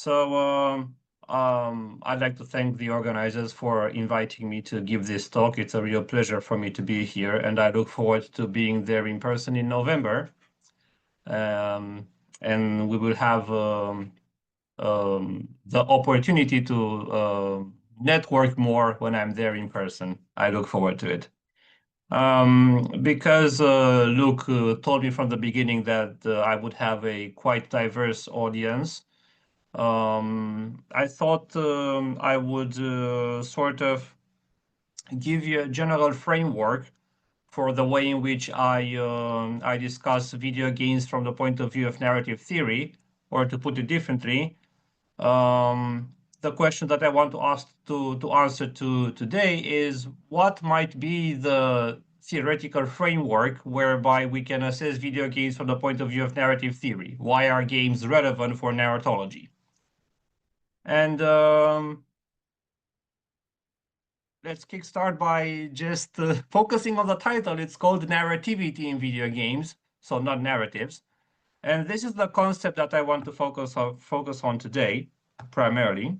I'd like to thank the organizers for inviting me to give this talk. It's a real pleasure for me to be here, and I look forward to being there in person in November. And we will have the opportunity to network more when I'm there in person. I look forward to it. Because Luke told me from the beginning that I would have a quite diverse audience. I thought I would sort of give you a general framework for the way in which I discuss video games from the point of view of narrative theory, or to put it differently, the question that I want to ask to answer to today is what might be the theoretical framework whereby we can assess video games from the point of view of narrative theory? Why are games relevant for narratology? And let's kickstart by just focusing on the title. It's called Narrativity in video games, so not narratives. And this is the concept that I want to focus on today, primarily.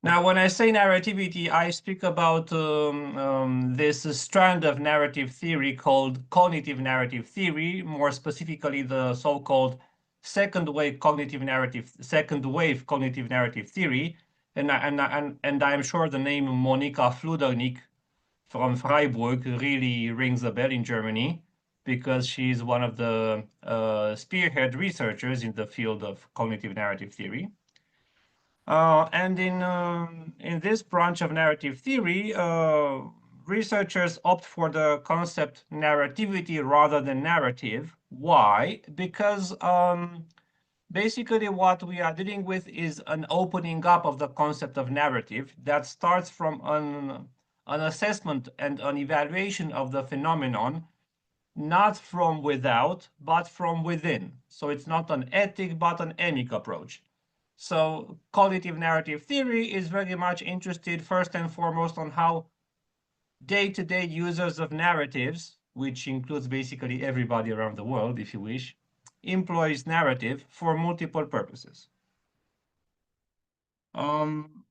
Now, when I say narrativity, I speak about this strand of narrative theory called cognitive narrative theory, more specifically the so-called second wave cognitive narrative theory. And I'm sure the name Monika Fludernik from Freiburg really rings a bell in Germany, because she's one of the spearhead researchers in the field of cognitive narrative theory. And in this branch of narrative theory, researchers opt for the concept narrativity rather than narrative. Why? Because basically what we are dealing with is an opening up of the concept of narrative that starts from an assessment and an evaluation of the phenomenon, not from without, but from within. So it's not an ethic, but an emic approach. So cognitive narrative theory is very much interested first and foremost on how day-to-day users of narratives, which includes basically everybody around the world, if you wish, employs narrative for multiple purposes. One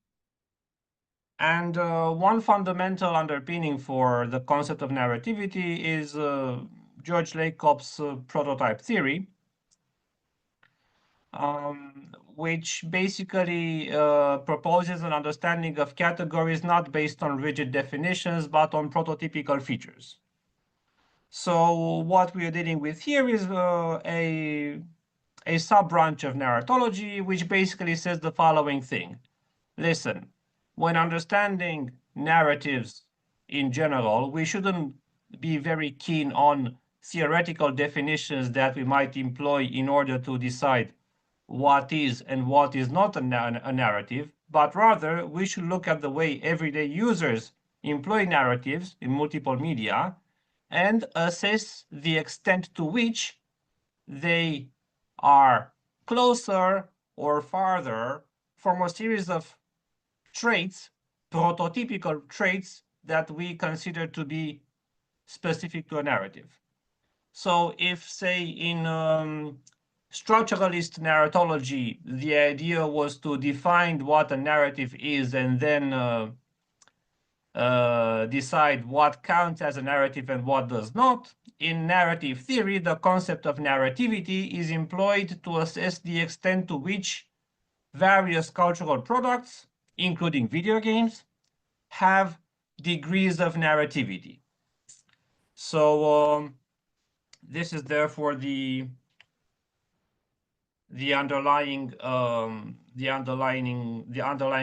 fundamental underpinning for the concept of narrativity is George Lakoff's prototype theory, which basically proposes an understanding of categories not based on rigid definitions, but on prototypical features. So what we are dealing with here is a sub-branch of narratology, which basically says the following thing. Listen, when understanding narratives in general, we shouldn't be very keen on theoretical definitions that we might employ in order to decide what is and what is not a narrative, but rather we should look at the way everyday users employ narratives in multiple media and assess the extent to which they are closer or farther from a series of traits, prototypical traits that we consider to be specific to a narrative. So if, say, in structuralist narratology, the idea was to define what a narrative is and then decide what counts as a narrative and what does not. In narrative theory, the concept of narrativity is employed to assess the extent to which various cultural products, including video games, have degrees of narrativity. So this is therefore the underlying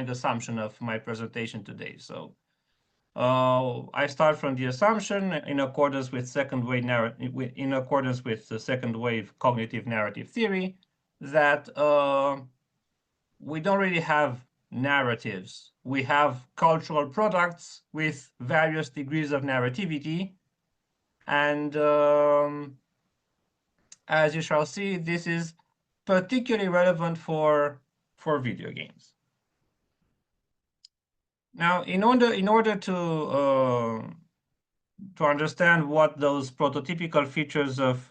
assumption of my presentation today. So I start from the assumption, in accordance with the second wave cognitive narrative theory, that we don't really have narratives. We have cultural products with various degrees of narrativity, and as you shall see, this is particularly relevant for video games. Now, in order to understand what those prototypical features of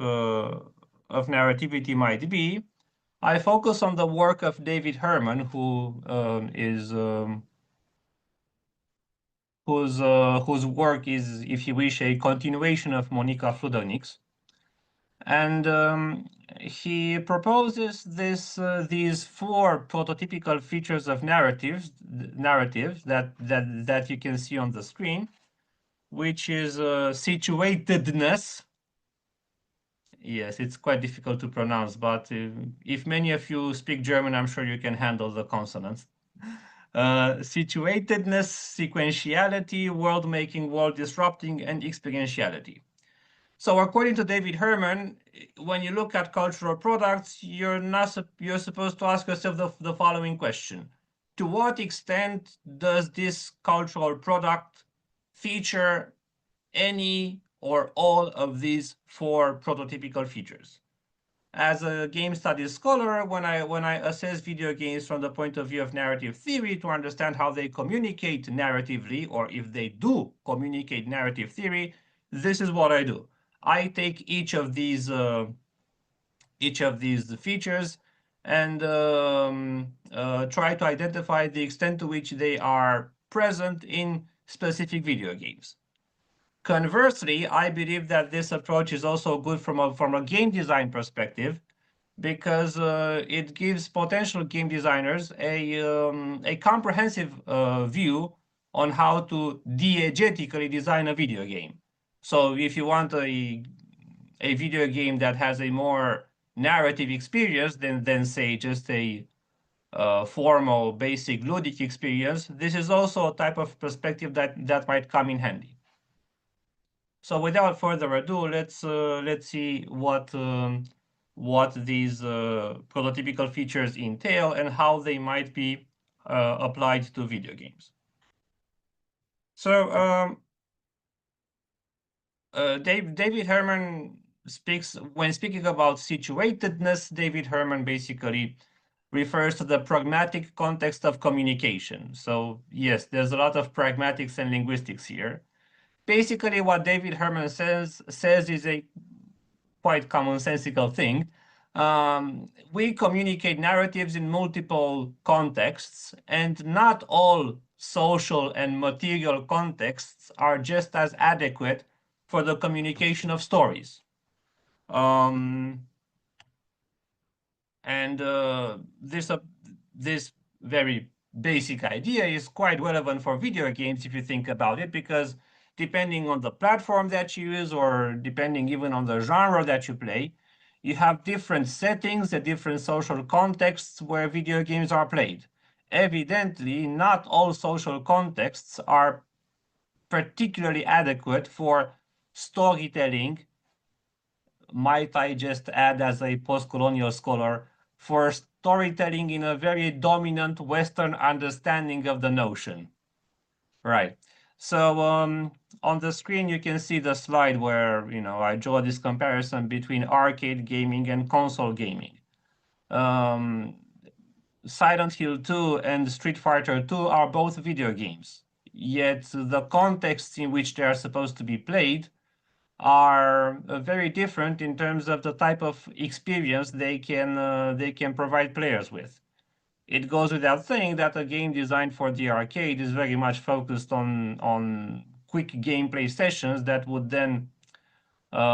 narrativity might be, I focus on the work of David Herman, whose work is, if you wish, a continuation of Monica Fludovnic's. And he proposes these four prototypical features of narratives that you can see on the screen, which is situatedness. Yes, it's quite difficult to pronounce, but if many of you speak German, I'm sure you can handle the consonants. Situatedness, sequentiality, world making, world disrupting, and experientiality. So according to David Herman, when you look at cultural products, you're supposed to ask yourself the following question. To what extent does this cultural product feature any or all of these four prototypical features? As a game studies scholar, when I assess video games from the point of view of narrative theory to understand how they communicate narratively, or if they do communicate narrative theory, this is what I do. I take each of these features and try to identify the extent to which they are present in specific video games. Conversely, I believe that this approach is also good from a game design perspective because it gives potential game designers a comprehensive view on how to diegetically design a video game. So if you want a video game that has a more narrative experience than say just a formal basic ludic experience, this is also a type of perspective that might come in handy. So without further ado, let's see what these prototypical features entail and how they might be applied to video games. So David Herman speaks, when speaking about situatedness, David Herman basically refers to the pragmatic context of communication. So yes, there's a lot of pragmatics and linguistics here. Basically, what David Herman says is a quite commonsensical thing. We communicate narratives in multiple contexts, and not all social and material contexts are just as adequate for the communication of stories. Um, and this very basic idea is quite relevant for video games if you think about it, because depending on the platform that you use or depending even on the genre that you play, you have different settings and different social contexts where video games are played. Evidently, not all social contexts are particularly adequate for storytelling, might I just add as a post-colonial scholar, for storytelling in a very dominant Western understanding of the notion. Right. So on the screen, you can see the slide where, I draw this comparison between arcade gaming and console gaming. Um, Silent Hill 2 and Street Fighter 2 are both video games, yet the contexts in which they are supposed to be played are very different in terms of the type of experience they can provide players with. It goes without saying that a game designed for the arcade is very much focused on quick gameplay sessions that would then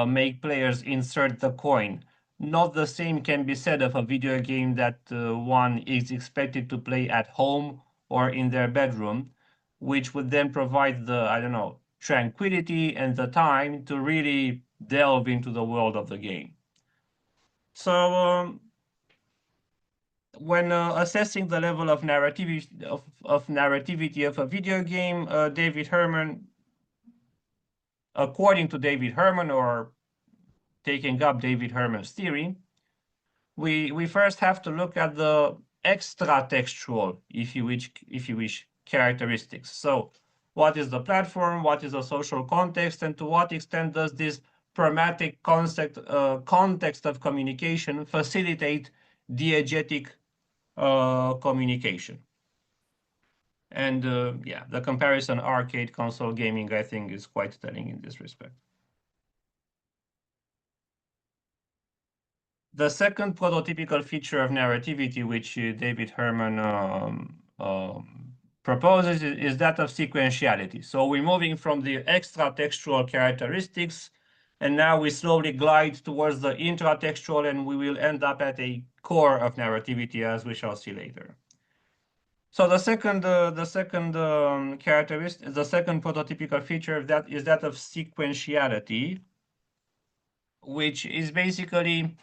make players insert the coin. Not the same can be said of a video game that one is expected to play at home or in their bedroom, which would then provide the, I don't know, tranquility and the time to really delve into the world of the game. So when assessing the level of narrativity of a video game, David Herman, according to David Herman, or taking up David Herman's theory, we first have to look at the extra-textual, if you wish, characteristics. So what is the platform, what is the social context, and to what extent does this pragmatic context of communication facilitate diegetic communication? And yeah, the comparison arcade console gaming, I think, is quite telling in this respect. The second prototypical feature of narrativity, which David Herman proposes, is that of sequentiality. So we're moving from the extra-textual characteristics, and now we slowly glide towards the intratextual, and we will end up at a core of narrativity, as we shall see later. So the second characteristic, the second prototypical feature of that is that of sequentiality, which is basically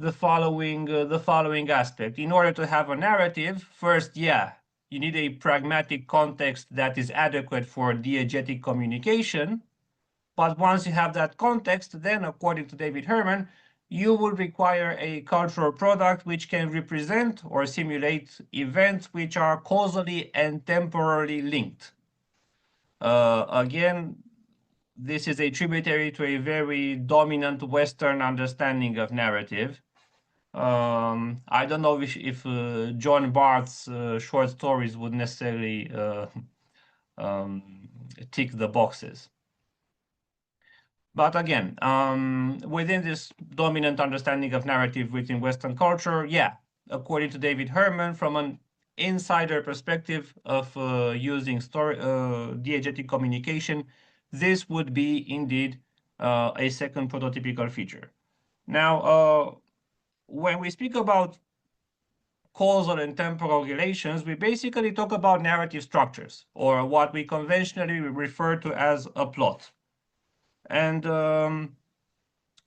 the following aspect. In order to have a narrative, first, yeah, you need a pragmatic context that is adequate for diegetic communication. But once you have that context, then according to David Herman, you will require a cultural product which can represent or simulate events which are causally and temporally linked. Again, this is a tributary to a very dominant Western understanding of narrative. I don't know if John Barth's short stories would necessarily um, tick the boxes. But again, within this dominant understanding of narrative within Western culture, yeah, according to David Herman, from an insider perspective of using diegetic communication, this would be indeed a second prototypical feature. Now, when we speak about causal and temporal relations, we basically talk about narrative structures, or what we conventionally refer to as a plot. And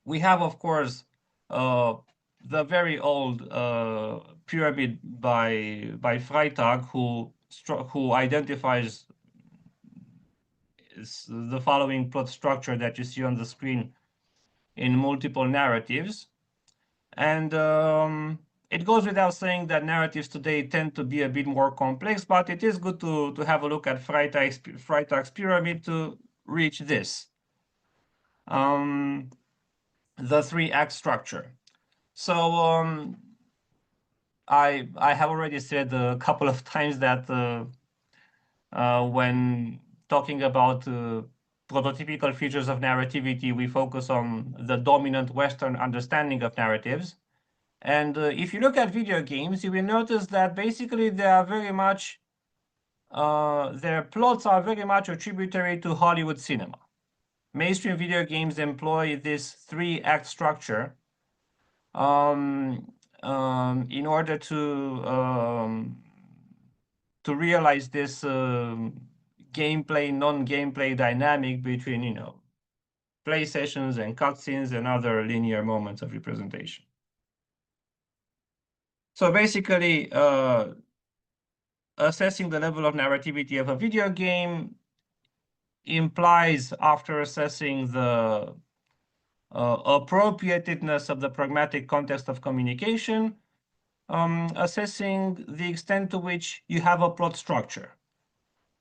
we have, of course, uh, the very old pyramid by Freytag, who identifies the following plot structure that you see on the screen in multiple narratives. And it goes without saying that narratives today tend to be a bit more complex, but it is good to have a look at Freytag's pyramid to reach this. The three-act structure. So I have already said a couple of times that when talking about prototypical features of narrativity, we focus on the dominant Western understanding of narratives. And if you look at video games, you will notice that basically they are very much, their plots are very much a tributary to Hollywood cinema. Mainstream video games employ this three-act structure in order to realize this gameplay, non-gameplay dynamic between, play sessions and cutscenes and other linear moments of representation. So basically, assessing the level of narrativity of a video game implies, after assessing the appropriatedness of the pragmatic context of communication, assessing the extent to which you have a plot structure,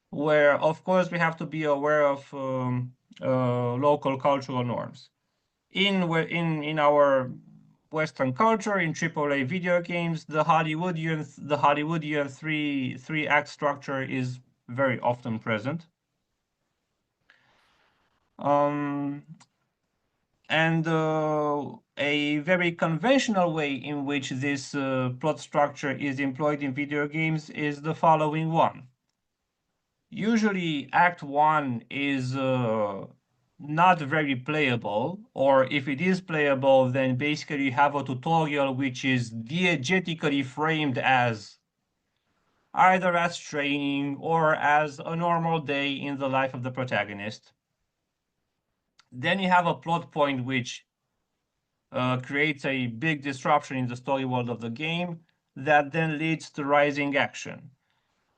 where, of course, we have to be aware of local cultural norms. In our Western culture, in AAA video games, the Hollywoodian three-act structure is very often present. And a very conventional way in which this plot structure is employed in video games is the following one. Usually, Act 1 is not very playable, or if it is playable, then basically you have a tutorial which is diegetically framed as either as training or as a normal day in the life of the protagonist. Then you have a plot point which creates a big disruption in the story world of the game that then leads to rising action.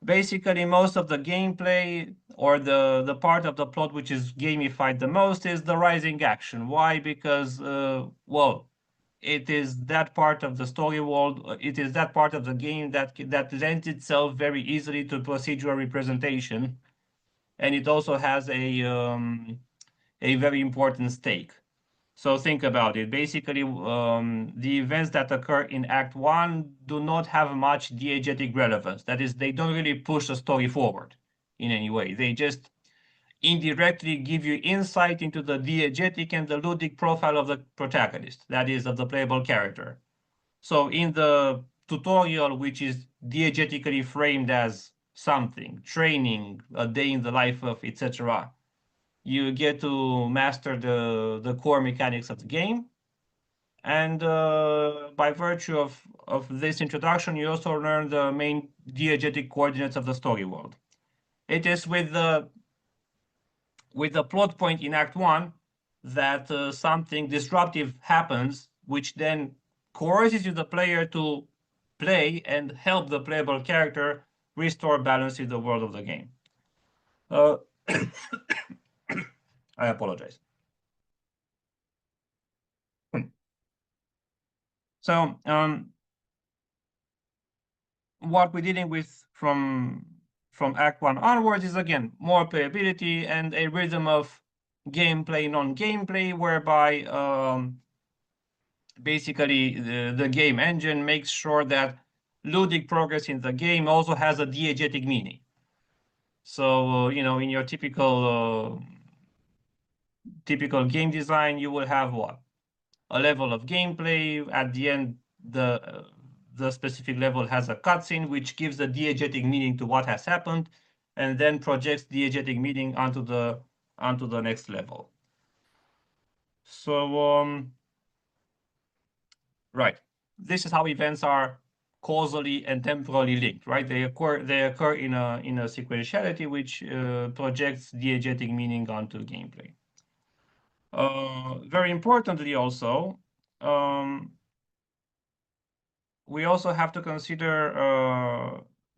Basically, most of the gameplay, or the part of the plot which is gamified the most, is the rising action. Why? Because, well, it is that part of the story world, it is that part of the game that lends itself very easily to procedural representation, and it also has a very important stake. So think about it. Basically, the events that occur in Act 1 do not have much diegetic relevance. That is, they don't really push the story forward in any way. They just indirectly give you insight into the diegetic and the ludic profile of the protagonist, that is, of the playable character. So in the tutorial, which is diegetically framed as something, training, a day in the life of, etc., you get to master the core mechanics of the game. And by virtue of this introduction, you also learn the main diegetic coordinates of the story world. It is with the plot point in Act 1 that something disruptive happens, which then coerces you, the player, to play and help the playable character restore balance in the world of the game. Uh, I apologize. So, what we're dealing with from Act 1 onwards is, again, more playability and a rhythm of gameplay, non-gameplay, whereby basically the game engine makes sure that ludic progress in the game also has a diegetic meaning. So, in your typical game design, you will have what? A level of gameplay. At the end, the specific level has a cutscene which gives the diegetic meaning to what has happened, and then projects diegetic meaning onto the next level. So, right, this is how events are causally and temporally linked. Right, they occur in a sequentiality which projects diegetic meaning onto gameplay. Very importantly, also. We also have to consider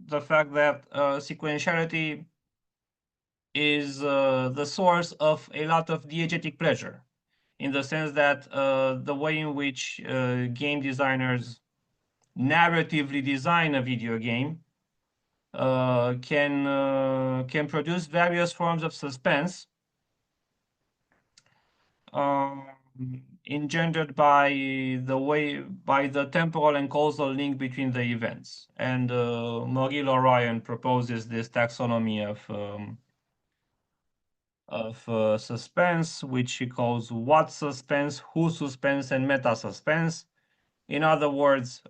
the fact that sequentiality is the source of a lot of diegetic pleasure, in the sense that the way in which game designers narratively design a video game can produce various forms of suspense um, engendered by the temporal and causal link between the events. And Moril Orion proposes this taxonomy of suspense, which he calls what suspense, who suspense, and meta suspense. In other words,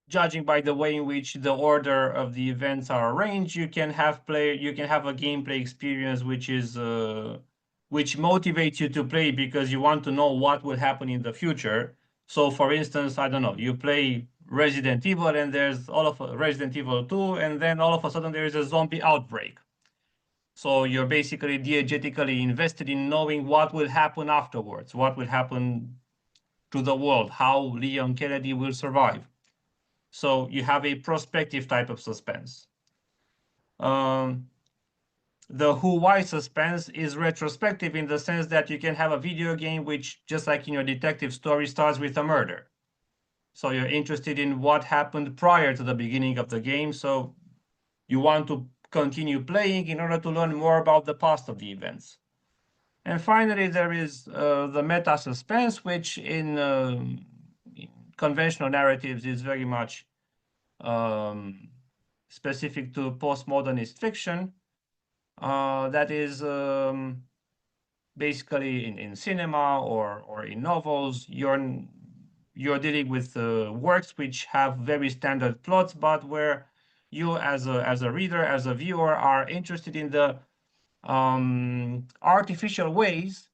judging by the way in which the order of the events are arranged, you can have a gameplay experience which motivates you to play because you want to know what will happen in the future. So, for instance, I don't know, you play Resident Evil and there's all of Resident Evil 2, and then all of a sudden there is a zombie outbreak. So you're basically diegetically invested in knowing what will happen afterwards, what will happen to the world, how Leon Kennedy will survive. So you have a prospective type of suspense. The who-why suspense is retrospective in the sense that you can have a video game which, just like in your detective story, starts with a murder. So you're interested in what happened prior to the beginning of the game. So you want to continue playing in order to learn more about the past of the events. And finally, there is the meta suspense, which in conventional narratives is very much specific to postmodernist fiction. That is basically in cinema or in novels, you're dealing with works which have very standard plots, but where you as a reader, as a viewer, are interested in the artificial ways,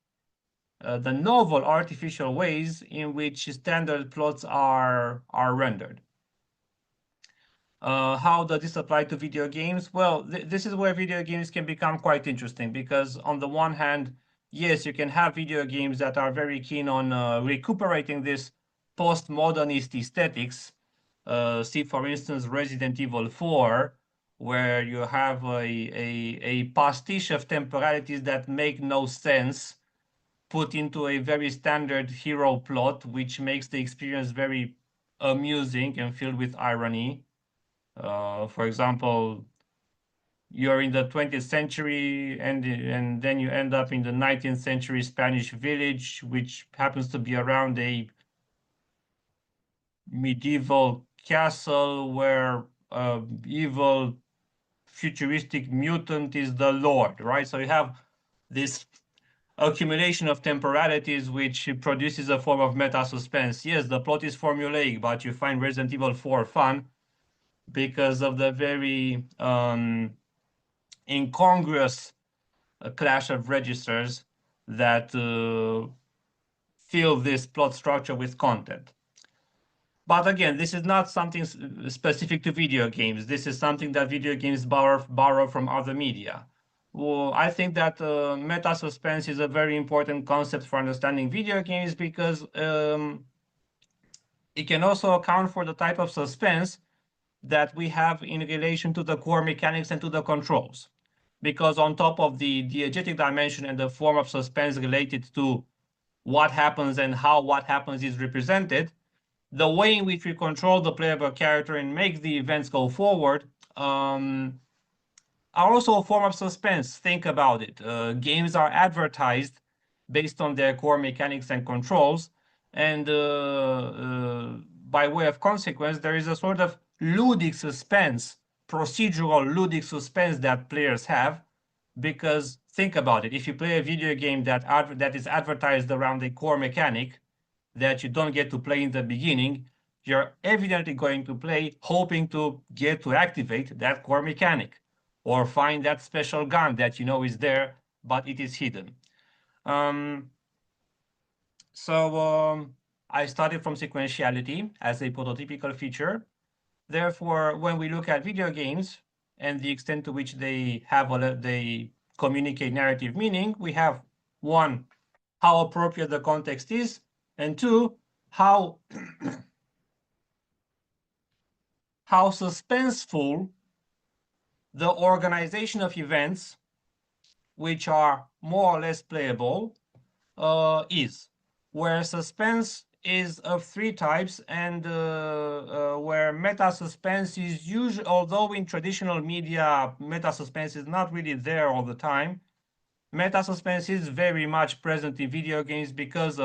the novel artificial ways in which standard plots are rendered. How does this apply to video games? Well, this is where video games can become quite interesting because, on the one hand, yes, you can have video games that are very keen on recuperating this postmodernist aesthetics. See, for instance, Resident Evil 4, where you have a pastiche of temporalities that make no sense put into a very standard hero plot, which makes the experience very amusing and filled with irony. For example, you're in the 20th century and then you end up in the 19th century Spanish village, which happens to be around a medieval castle where evil futuristic mutant is the Lord, right? So you have this accumulation of temporalities which produces a form of meta suspense. Yes, the plot is formulaic, but you find Resident Evil 4 fun because of the very incongruous clash of registers that fill this plot structure with content. But again, this is not something specific to video games. This is something that video games borrow from other media. Well, I think that meta suspense is a very important concept for understanding video games because it can also account for the type of suspense that we have in relation to the core mechanics and to the controls. Because on top of the diegetic dimension and the form of suspense related to what happens and how what happens is represented, the way in which we control the playable character and make the events go forward are also a form of suspense. Think about it. Games are advertised based on their core mechanics and controls, and by way of consequence, there is a sort of ludic suspense, procedural ludic suspense that players have, because think about it. If you play a video game that is advertised around a core mechanic that you don't get to play in the beginning, you're evidently going to play hoping to get to activate that core mechanic or find that special gun that you know is there, but it is hidden. I started from sequentiality as a prototypical feature. Therefore, when we look at video games and the extent to which they communicate narrative meaning, we have one, how appropriate the context is, and two, how how suspenseful the organization of events, which are more or less playable, is. Where suspense is of three types, and where meta suspense is usually, although in traditional media meta suspense is not really there all the time, meta suspense is very much present in video games because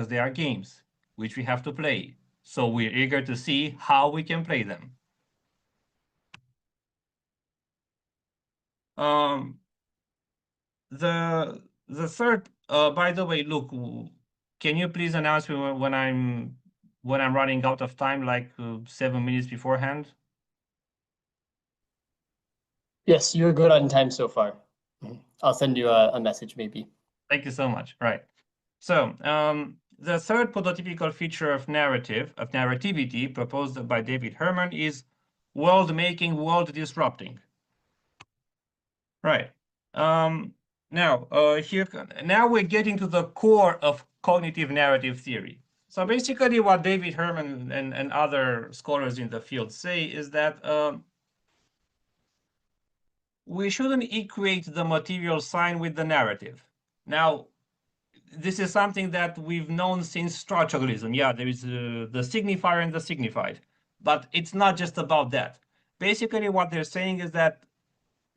they are games which we have to play. So we're eager to see how we can play them. The third, by the way, look, can you please announce me when I'm running out of time, like 7 minutes beforehand? Yes, you're good on time so far. I'll send you a message maybe. Thank you so much. Right. So the third prototypical feature of narrativity proposed by David Herman is world making, world disrupting. Right. Now we're getting to the core of cognitive narrative theory. So basically what David Herman and other scholars in the field say is that we shouldn't equate the material sign with the narrative. Now, this is something that we've known since structuralism. Yeah, there is the signifier and the signified, but it's not just about that. Basically, what they're saying is that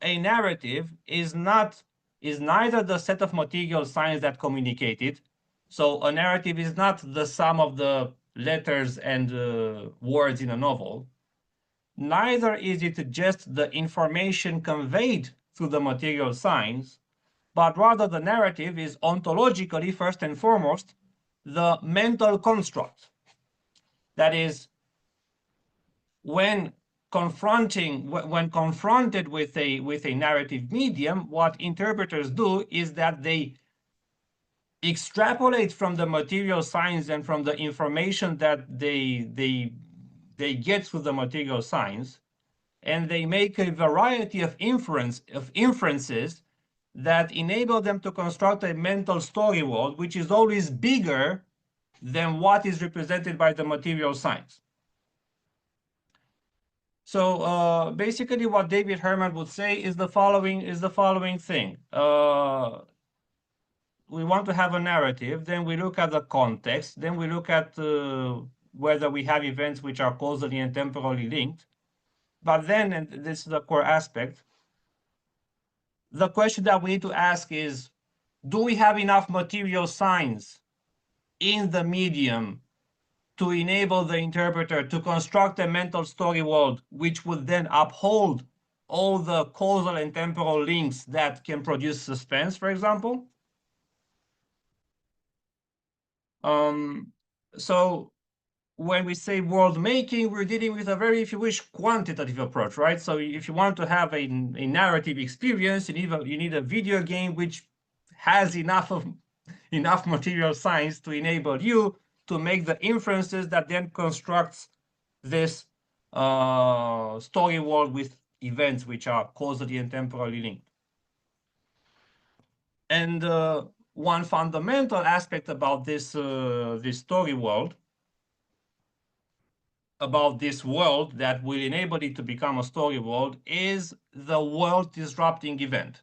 a narrative is neither the set of material signs that communicate it. So a narrative is not the sum of the letters and words in a novel. Neither is it just the information conveyed through the material signs, but rather the narrative is ontologically, first and foremost, the mental construct. That is, when confronted with a narrative medium, what interpreters do is that they extrapolate from the material signs and from the information that they get through the material signs, and they make a variety of inferences that enable them to construct a mental story world which is always bigger than what is represented by the material signs. So basically what David Herman would say is the following thing. We want to have a narrative, then we look at the context, then we look at whether we have events which are causally and temporally linked. But then, and this is the core aspect, the question that we need to ask is, do we have enough material signs in the medium to enable the interpreter to construct a mental story world, which would then uphold all the causal and temporal links that can produce suspense, for example. So when we say world making, we're dealing with a very, if you wish, quantitative approach, right? So if you want to have a narrative experience, you need a video game which has enough material science to enable you to make the inferences that then constructs this story world with events which are causally and temporally linked. And one fundamental aspect about this story world, about this world that will enable it to become a story world, is the world disrupting event.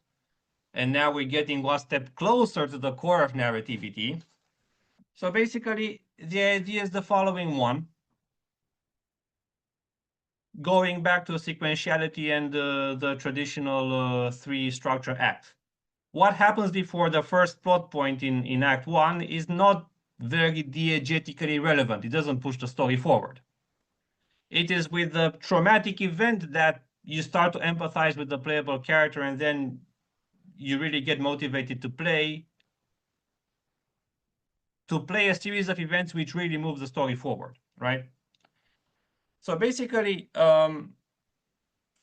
And now we're getting one step closer to the core of narrativity. So basically, the idea is the following one. Going back to sequentiality and the traditional three structure act. What happens before the first plot point in Act 1 is not very diegetically relevant. It doesn't push the story forward. It is with the traumatic event that you start to empathize with the playable character, and then you really get motivated to play a series of events which really move the story forward, right? So basically,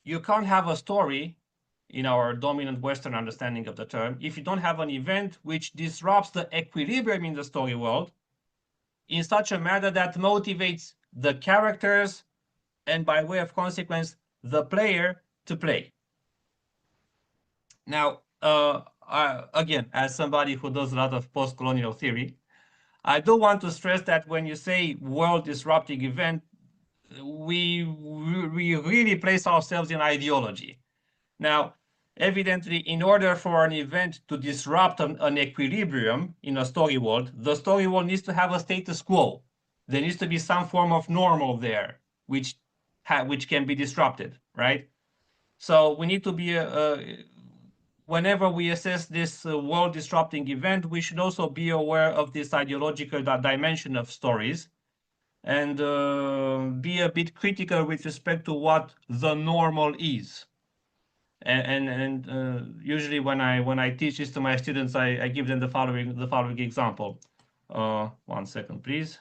you can't have a story in our dominant Western understanding of the term if you don't have an event which disrupts the equilibrium in the story world in such a manner that motivates the characters and, by way of consequence, the player to play. Now, again, as somebody who does a lot of post-colonial theory, I do want to stress that when you say world disrupting event, we really place ourselves in ideology. Now, evidently, in order for an event to disrupt an equilibrium in a story world, the story world needs to have a status quo. There needs to be some form of normal there, which can be disrupted, right? So we need to be, whenever we assess this world disrupting event, we should also be aware of this ideological dimension of stories, and be a bit critical with respect to what the normal is. And usually when I teach this to my students, I give them the following example. 1 second, please.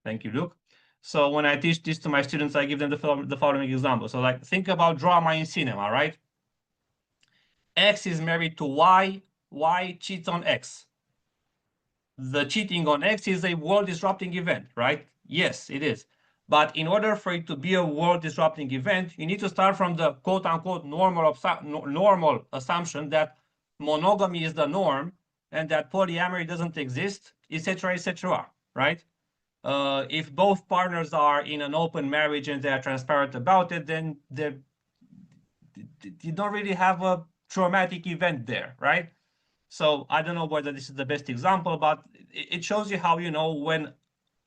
Thank you, Luke. So when I teach this to my students, I give them the following example. So like, think about drama in cinema, right? X is married to Y, Y cheats on X. The cheating on X is a world disrupting event, right? Yes, it is. But in order for it to be a world disrupting event, you need to start from the quote unquote normal assumption that monogamy is the norm and that polyamory doesn't exist, etc., right? If both partners are in an open marriage and they are transparent about it, then you don't really have a traumatic event there, right? So I don't know whether this is the best example, but it shows you how, when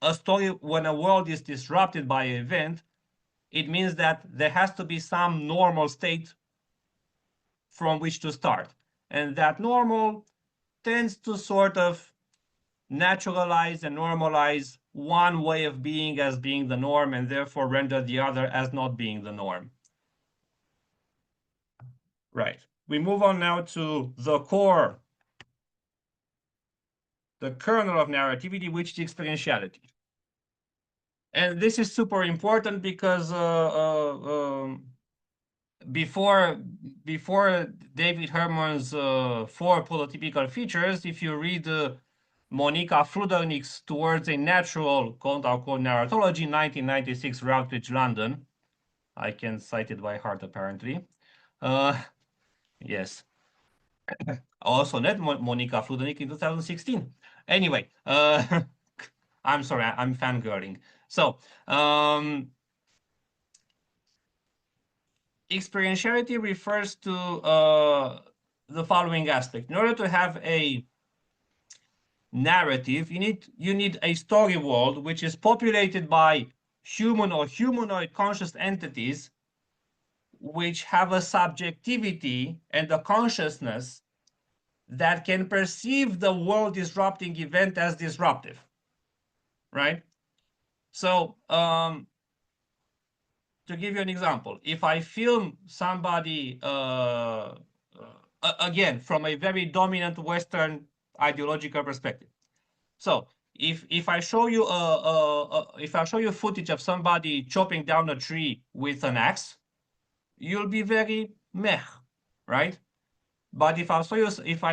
a world is disrupted by an event, it means that there has to be some normal state from which to start. And that normal tends to sort of naturalize and normalize one way of being as being the norm, and therefore render the other as not being the norm. Right. We move on now to the core, the kernel of narrativity, which is experientiality. And this is super important because before David Herman's 4 prototypical features, if you read Monika Fludernik's Towards a Natural, quote-unquote, Narratology, 1996, Routledge, London. I can cite it by heart, apparently. Yes. Also met Monika Fludernik in 2016. Anyway, I'm sorry, I'm fangirling. So, experientiality refers to the following aspect. In order to have a narrative, you need a story world which is populated by human or humanoid conscious entities which have a subjectivity and a consciousness that can perceive the world disrupting event as disruptive, right? So to give you an example, if I film somebody, again, from a very dominant Western ideological perspective. So if I show you if I show you footage of somebody chopping down a tree with an axe, you'll be very meh, right? But if I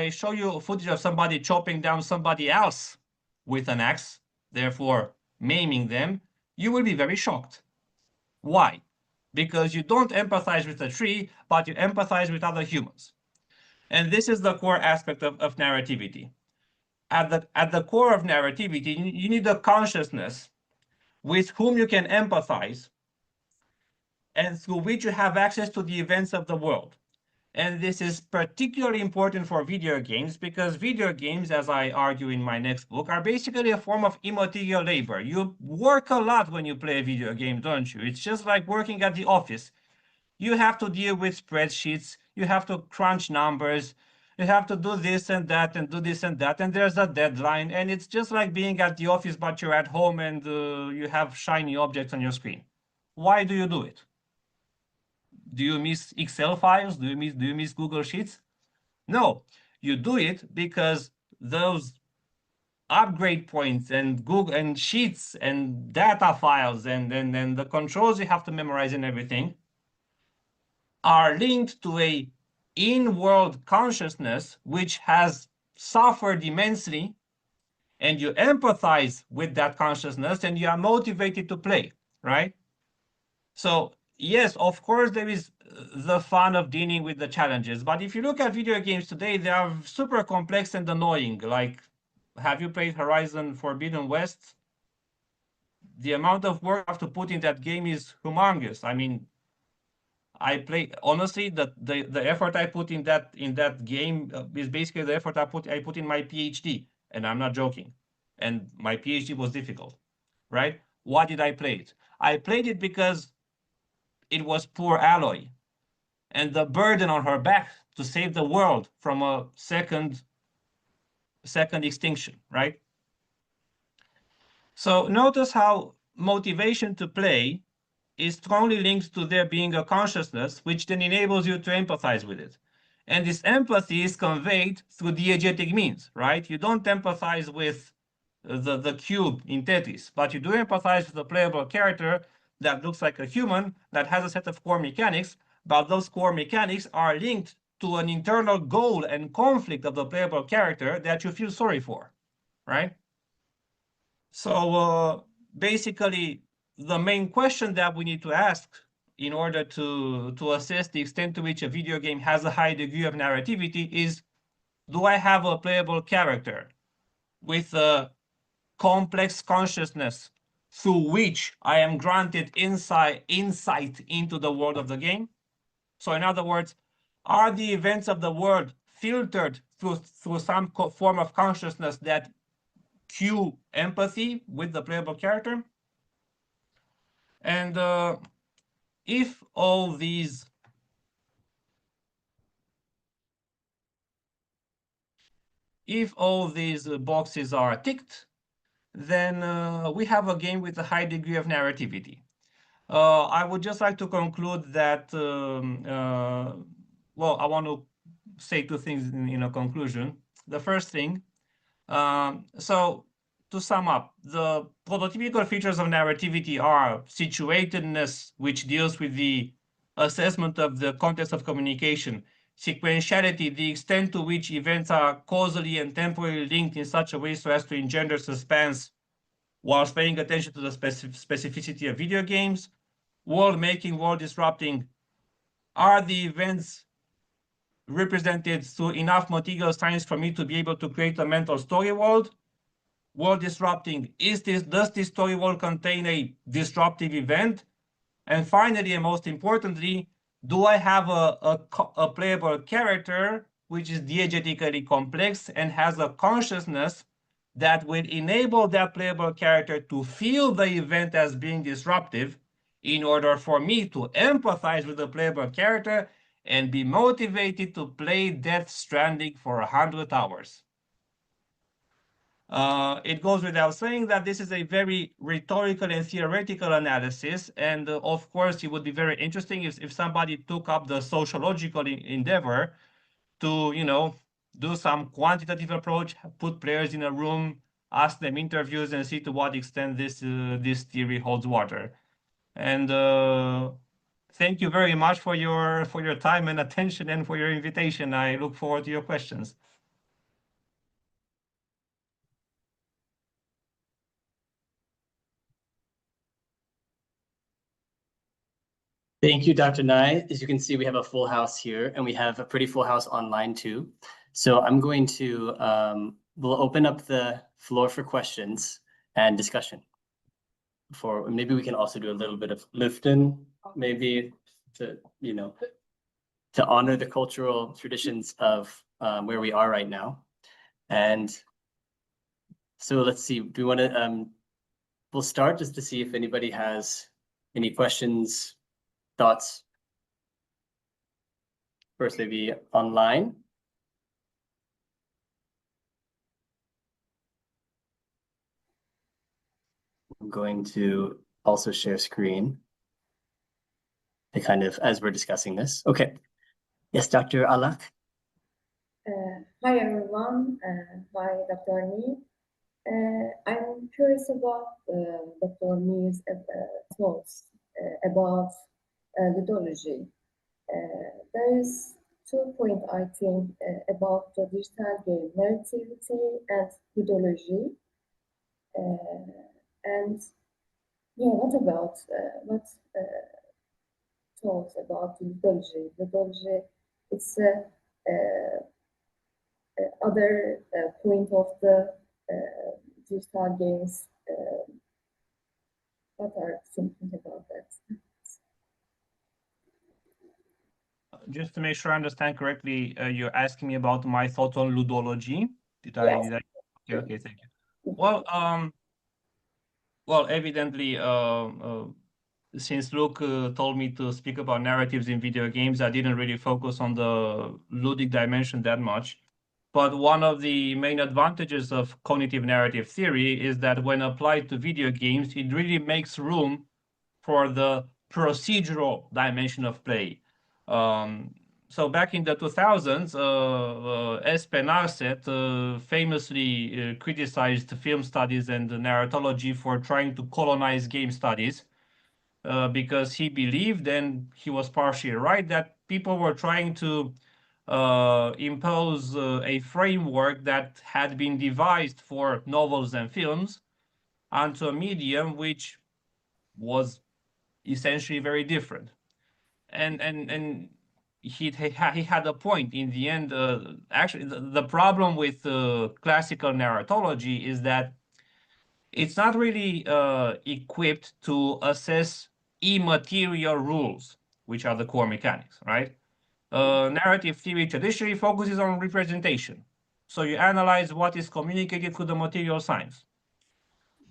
show you footage of somebody chopping down somebody else with an axe, therefore maiming them, you will be very shocked. Why? Because you don't empathize with the tree, but you empathize with other humans. And this is the core aspect of narrativity. At the core of narrativity, you need a consciousness with whom you can empathize and through which you have access to the events of the world. And this is particularly important for video games because video games, as I argue in my next book, are basically a form of immaterial labor. You work a lot when you play a video game, don't you? It's just like working at the office. You have to deal with spreadsheets, you have to crunch numbers, you have to do this and that and do this and that, and there's a deadline, and it's just like being at the office, but you're at home and you have shiny objects on your screen. Why do you do it? Do you miss Excel files? Do you miss Google Sheets? No, you do it because those upgrade points and Google and Sheets and data files and the controls you have to memorize and everything are linked to a in-world consciousness which has suffered immensely, and you empathize with that consciousness and you are motivated to play, right? So yes, of course, there is the fun of dealing with the challenges. But if you look at video games today, they are super complex and annoying. Like, have you played Horizon Forbidden West? The amount of work you have to put in that game is humongous. I mean, I play honestly the effort I put in that game is basically the effort I put in my PhD, and I'm not joking. And my PhD was difficult, right? Why did I play it? I played it because it was poor Aloy and the burden on her back to save the world from a second extinction, right? So notice how motivation to play is strongly linked to there being a consciousness, which then enables you to empathize with it. And this empathy is conveyed through diegetic means, right? You don't empathize with the cube in Tetris, but you do empathize with a playable character that looks like a human, that has a set of core mechanics, but those core mechanics are linked to an internal goal and conflict of the playable character that you feel sorry for, right? So basically, the main question that we need to ask in order to assess the extent to which a video game has a high degree of narrativity is, do I have a playable character with a complex consciousness through which I am granted insight into the world of the game? So in other words, are the events of the world filtered through some form of consciousness that cue empathy with the playable character? And if all these boxes are ticked, then we have a game with a high degree of narrativity. I would just like to conclude that, well, I want to say two things in a conclusion. The first thing, so to sum up, the prototypical features of narrativity are situatedness, which deals with the assessment of the context of communication, sequentiality, the extent to which events are causally and temporally linked in such a way so as to engender suspense whilst paying attention to the specificity of video games, world making, world disrupting. Are the events represented through enough material science for me to be able to create a mental story world? World disrupting, does this story world contain a disruptive event? And finally, and most importantly, do I have a playable character which is diegetically complex and has a consciousness that will enable that playable character to feel the event as being disruptive in order for me to empathize with the playable character and be motivated to play Death Stranding for 100 hours. It goes without saying that this is a very rhetorical and theoretical analysis, and of course it would be very interesting if somebody took up the sociological endeavor to, do some quantitative approach, put players in a room, ask them interviews, and see to what extent this theory holds water. And thank you very much for your time and attention and for your invitation. I look forward to your questions. Thank you, Dr. Nye. As you can see, we have a full house here, and we have a pretty full house online too. So I'm going to, we'll open up the floor for questions and discussion. Maybe we can also do a little bit of lifting, maybe to, to honor the cultural traditions of where we are right now. And so let's see, do we want to, we'll start just to see if anybody has any questions, thoughts. First, maybe online. I'm going to also share screen to kind of, as we're discussing this. Okay. Yes, Dr. Alak. Hi, everyone. Hi, Dr. Nee. I'm curious about Dr. Nee's thoughts about ludology. There is 2 points, I think, about the digital game, narrativity and ludology. And yeah, what about thoughts about ludology? Ludology, it's other point of the digital games. What are you thinking about that? Just to make sure I understand correctly, you're asking me about my thoughts on ludology. Yes. Okay, thank you. Well, evidently, since Luke told me to speak about narratives in video games, I didn't really focus on the ludic dimension that much. But one of the main advantages of cognitive narrative theory is that when applied to video games, it really makes room for the procedural dimension of play. So back in the 2000s, Espen Arset famously criticized film studies and narratology for trying to colonize game studies because he believed, and he was partially right, that people were trying to impose a framework that had been devised for novels and films onto a medium which was essentially very different. And he had a point in the end. Actually, the problem with classical narratology is that it's not really equipped to assess immaterial rules, which are the core mechanics, right? Narrative theory traditionally focuses on representation. So you analyze what is communicated through the material signs.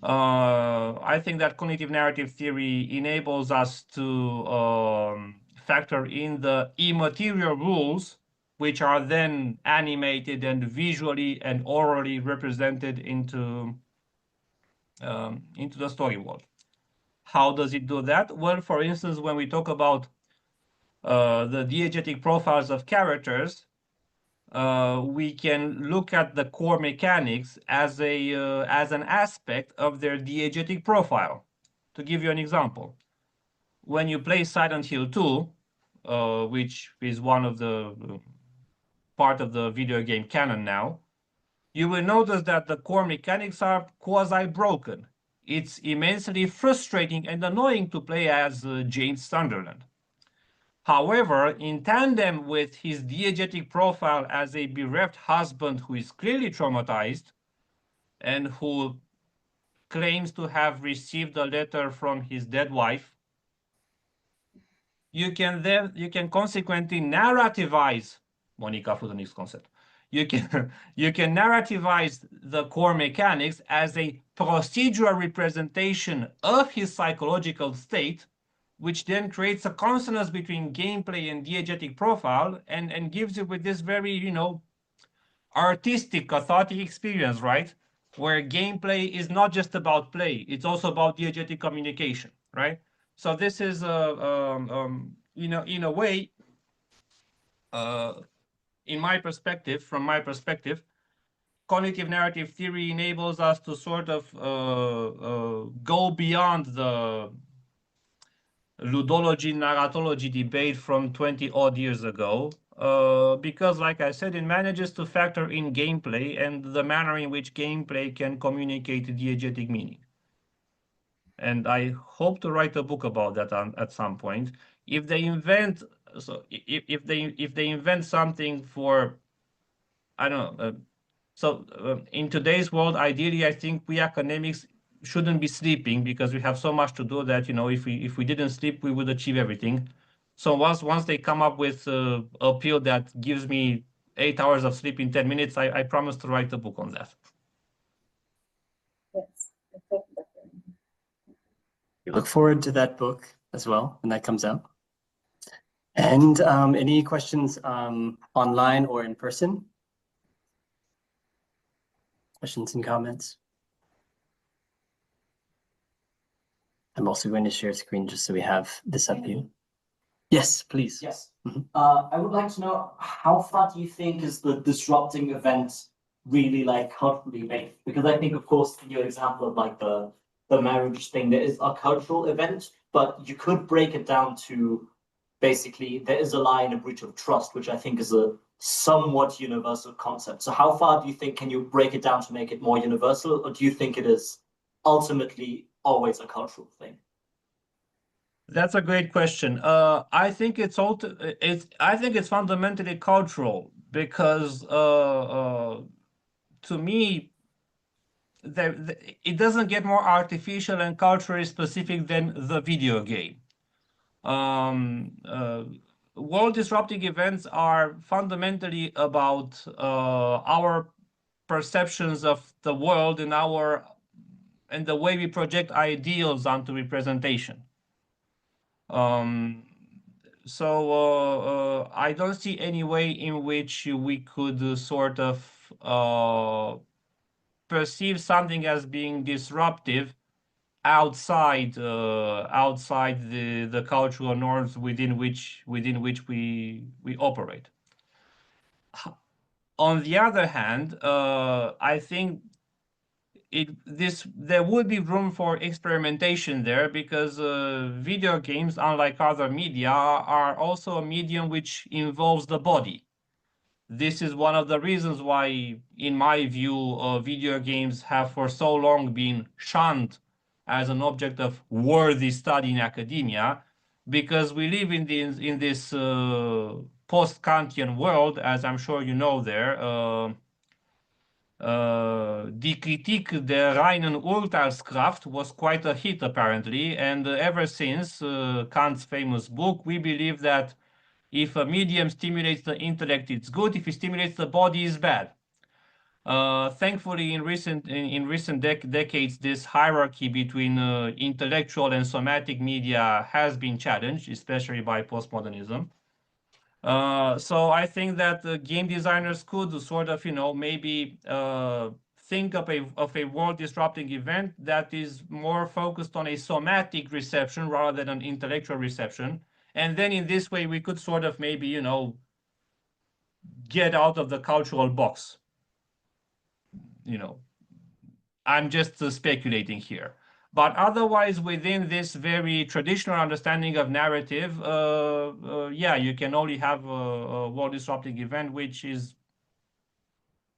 I think that cognitive narrative theory enables us to factor in the immaterial rules, which are then animated and visually and orally represented into the story world. How does it do that? Well, for instance, when we talk about the diegetic profiles of characters, we can look at the core mechanics as an aspect of their diegetic profile. To give you an example, when you play Silent Hill 2, which is one of the part of the video game canon now, you will notice that the core mechanics are quasi-broken. It's immensely frustrating and annoying to play as James Sunderland. However, in tandem with his diegetic profile as a bereft husband who is clearly traumatized and who claims to have received a letter from his dead wife, you can consequently narrativize Monica Fludanik's concept. You can narrativize the core mechanics as a procedural representation of his psychological state, which then creates a consonance between gameplay and diegetic profile, and gives you with this very, artistic, cathartic experience, right? Where gameplay is not just about play, it's also about diegetic communication, right? So this is, in a way, in my perspective, from my perspective, cognitive narrative theory enables us to sort of go beyond the ludology, narratology debate from 20 odd years ago, because, like I said, it manages to factor in gameplay and the manner in which gameplay can communicate diegetic meaning. And I hope to write a book about that at some point. If they invent, so if they invent something for, I don't know. In today's world, ideally, I think we academics shouldn't be sleeping because we have so much to do that, if we didn't sleep, we would achieve everything. So once they come up with a pill that gives me 8 hours of sleep in 10 minutes, I promise to write a book on that. Yes, I thought that. We look forward to that book as well when that comes out. And any questions online or in person? Questions and comments? I'm also going to share screen just so we have this up here. Yes, please. Yes. Mhm. I would like to know, how far do you think is the disrupting event really like culturally based? Because I think, of course, in your example of like the marriage thing, there is a cultural event, but you could break it down to basically there is a lie and a breach of trust, which I think is a somewhat universal concept. So how far do you think can you break it down to make it more universal, or do you think it is ultimately always a cultural thing? That's a great question. I think it's fundamentally cultural because to me, it doesn't get more artificial and culturally specific than the video game. World disrupting events are fundamentally about our perceptions of the world and the way we project ideals onto representation. So I don't see any way in which we could sort of perceive something as being disruptive outside the cultural norms within which we operate. On the other hand, I think there would be room for experimentation there because video games, unlike other media, are also a medium which involves the body. This is one of the reasons why, in my view, video games have for so long been shunned as an object of worthy study in academia, because we live in this post-Kantian world, as I'm sure you know there. Die Kritik der reinen Urteilskraft was quite a hit, apparently, and ever since Kant's famous book, we believe that if a medium stimulates the intellect, it's good. If it stimulates the body, it's bad. Thankfully, in recent decades, this hierarchy between intellectual and somatic media has been challenged, especially by postmodernism. So I think that game designers could sort of, maybe think of a world disrupting event that is more focused on a somatic reception rather than an intellectual reception. And then in this way, we could sort of maybe, get out of the cultural box. I'm just speculating here. But otherwise, within this very traditional understanding of narrative, yeah, you can only have a world disrupting event which is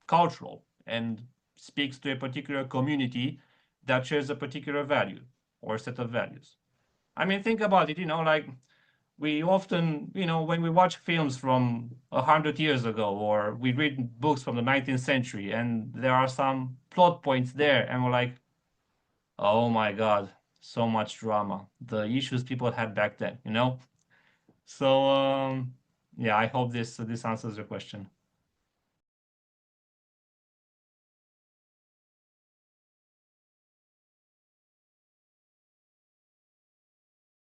cultural and speaks to a particular community that shares a particular value or set of values. I mean, think about it, like we often, when we watch films from 100 years ago, or we read books from the 19th century, and there are some plot points there, and we're like, oh my God, so much drama. The issues people had back then, So, yeah, I hope this answers your question.